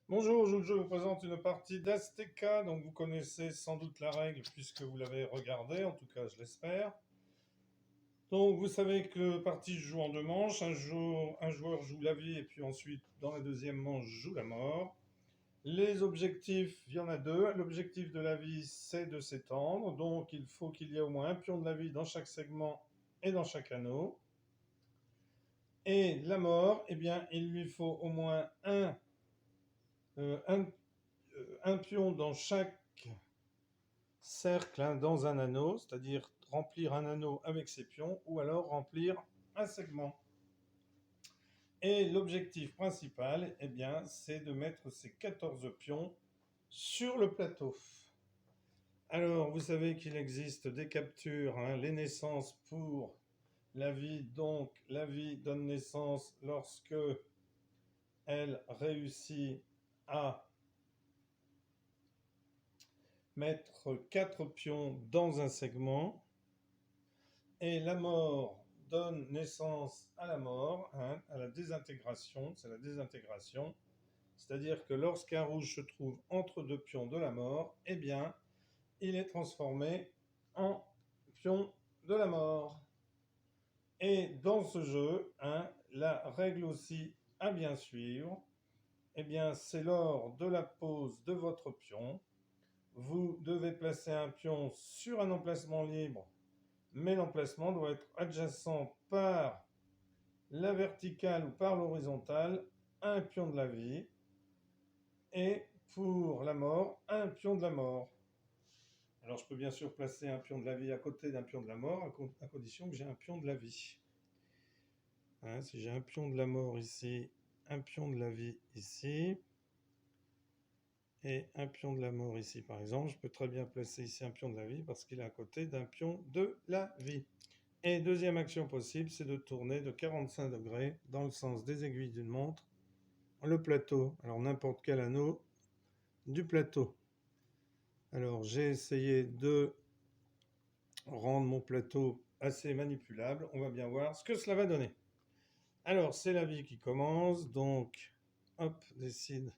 Bonjour, je vous présente une partie d'Azteca, donc vous connaissez sans doute la règle puisque vous l'avez regardée, en tout cas je l'espère. Donc vous savez que la partie se joue en deux manches, un joueur joue la vie et puis ensuite dans la deuxième manche joue la mort. Les objectifs, il y en a deux. L'objectif de la vie c'est de s'étendre, donc il faut qu'il y ait au moins un pion de la vie dans chaque segment et dans chaque anneau. Et la mort, eh bien il lui faut au moins euh, un, un pion dans chaque cercle dans un anneau, c'est-à-dire remplir un anneau avec ses pions, ou alors remplir un segment. Et l'objectif principal, eh bien, c'est de mettre ces 14 pions sur le plateau. Alors, vous savez qu'il existe des captures, les naissances pour la vie. Donc, la vie donne naissance lorsque elle réussit à mettre 4 pions dans un segment. Et la mort donne naissance à la mort, à la désintégration, c'est la désintégration. C'est-à-dire que lorsqu'un rouge se trouve entre deux pions de la mort, eh bien, il est transformé en pion de la mort. Et dans ce jeu, la règle aussi à bien suivre, eh bien, c'est lors de la pose de votre pion, vous devez placer un pion sur un emplacement libre, mais l'emplacement doit être adjacent par la verticale ou par l'horizontale à un pion de la vie, et pour la mort, un pion de la mort. Alors je peux bien sûr placer un pion de la vie à côté d'un pion de la mort, à condition que j'ai un pion de la vie. Si j'ai un pion de la mort ici, un pion de la vie ici, et un pion de la mort ici par exemple, je peux très bien placer ici un pion de la vie parce qu'il est à côté d'un pion de la vie. Et deuxième action possible, c'est de tourner de 45 degrés dans le sens des aiguilles d'une montre le plateau, alors n'importe quel anneau du plateau. Alors j'ai essayé de rendre mon plateau assez manipulable, on va bien voir ce que cela va donner. Alors c'est la vie qui commence, donc hop, décide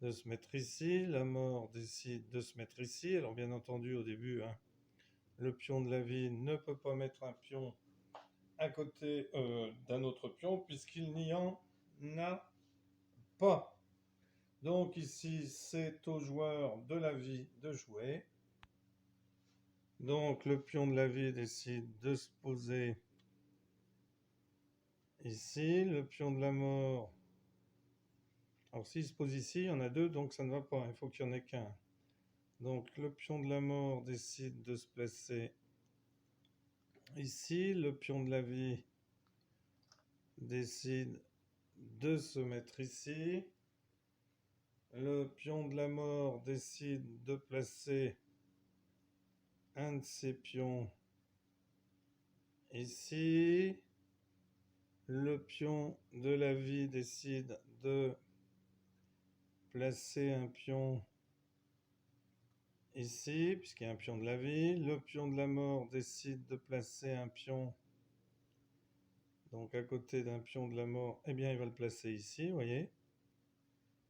de se mettre ici, la mort décide de se mettre ici. Alors bien entendu au début, le pion de la vie ne peut pas mettre un pion à côté d'un autre pion puisqu'il n'y en a pas. Donc ici, c'est au joueur de la vie de jouer. Donc le pion de la vie décide de se poser ici. Le pion de la mort, alors s'il se pose ici, il y en a deux, donc ça ne va pas, il faut qu'il n'y en ait qu'un. Donc le pion de la mort décide de se placer ici. Le pion de la vie décide de se mettre ici. Le pion de la mort décide de placer un de ses pions ici. Le pion de la vie décide de placer un pion ici, puisqu'il y a un pion de la vie. Le pion de la mort décide de placer un pion, donc à côté d'un pion de la mort, eh bien il va le placer ici, vous voyez.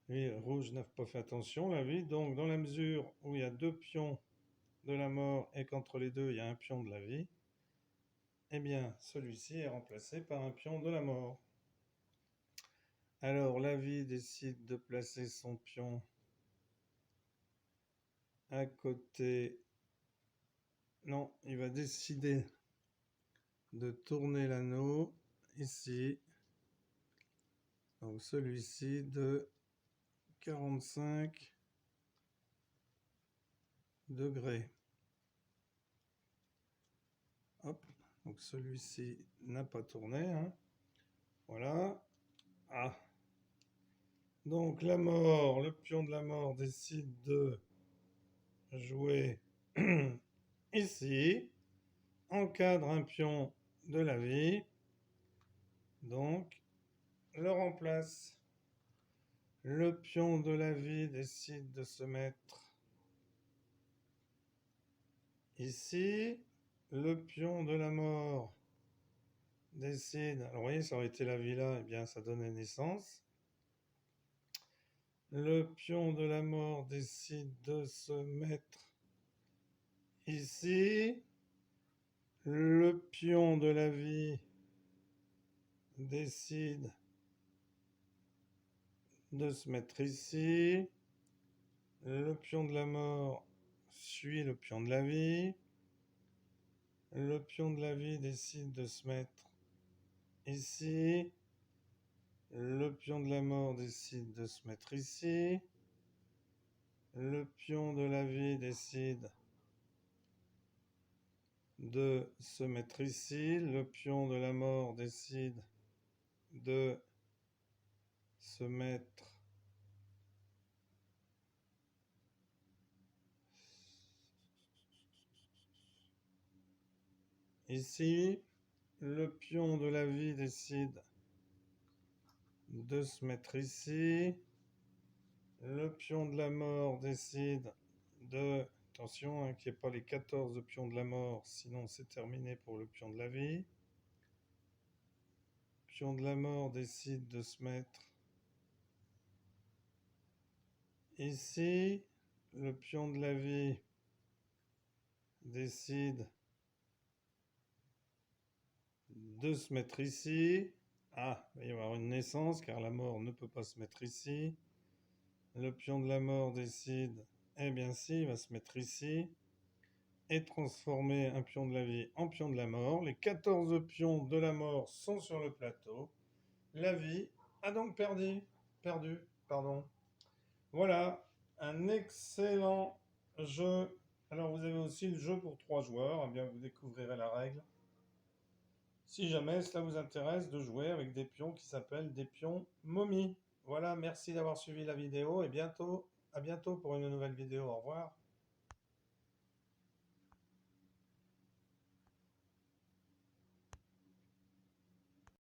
Lui, rouge n'a pas fait attention, la vie. Donc dans la mesure où il y a deux pions de la mort et qu'entre les deux il y a un pion de la vie, eh bien celui-ci est remplacé par un pion de la mort. Alors la vie décide de placer son pion à côté. Non, il va décider de tourner l'anneau ici. Donc celui-ci de 45 degrés. Hop, donc celui-ci n'a pas tourné. Voilà. Ah. Donc la mort, le pion de la mort décide de jouer ici, encadre un pion de la vie, donc le remplace. Le pion de la vie décide de se mettre ici. Le pion de la mort décide. Alors vous voyez, ça aurait été la vie là, et bien ça donnait naissance. Le pion de la mort décide de se mettre ici. Le pion de la vie décide de se mettre ici. Le pion de la mort suit le pion de la vie. Le pion de la vie décide de se mettre ici. Le pion de la mort décide de se mettre ici. Le pion de la vie décide de se mettre ici. Le pion de la mort décide de se mettre ici. Le pion de la vie décide de se mettre ici. Le pion de la mort décide de... Attention, hein, qu'il n'y ait pas les 14 pions de la mort, sinon c'est terminé pour le pion de la vie. Le pion de la mort décide de se mettre ici. Le pion de la vie décide de se mettre ici. Ah, il va y avoir une naissance car la mort ne peut pas se mettre ici. Le pion de la mort décide, eh bien si, il va se mettre ici et transformer un pion de la vie en pion de la mort. Les 14 pions de la mort sont sur le plateau. La vie a donc perdu, pardon. Voilà, un excellent jeu. Alors vous avez aussi le jeu pour 3 joueurs, eh bien vous découvrirez la règle. Si jamais cela vous intéresse de jouer avec des pions qui s'appellent des pions momies. Voilà, merci d'avoir suivi la vidéo et à bientôt pour une nouvelle vidéo. Au revoir.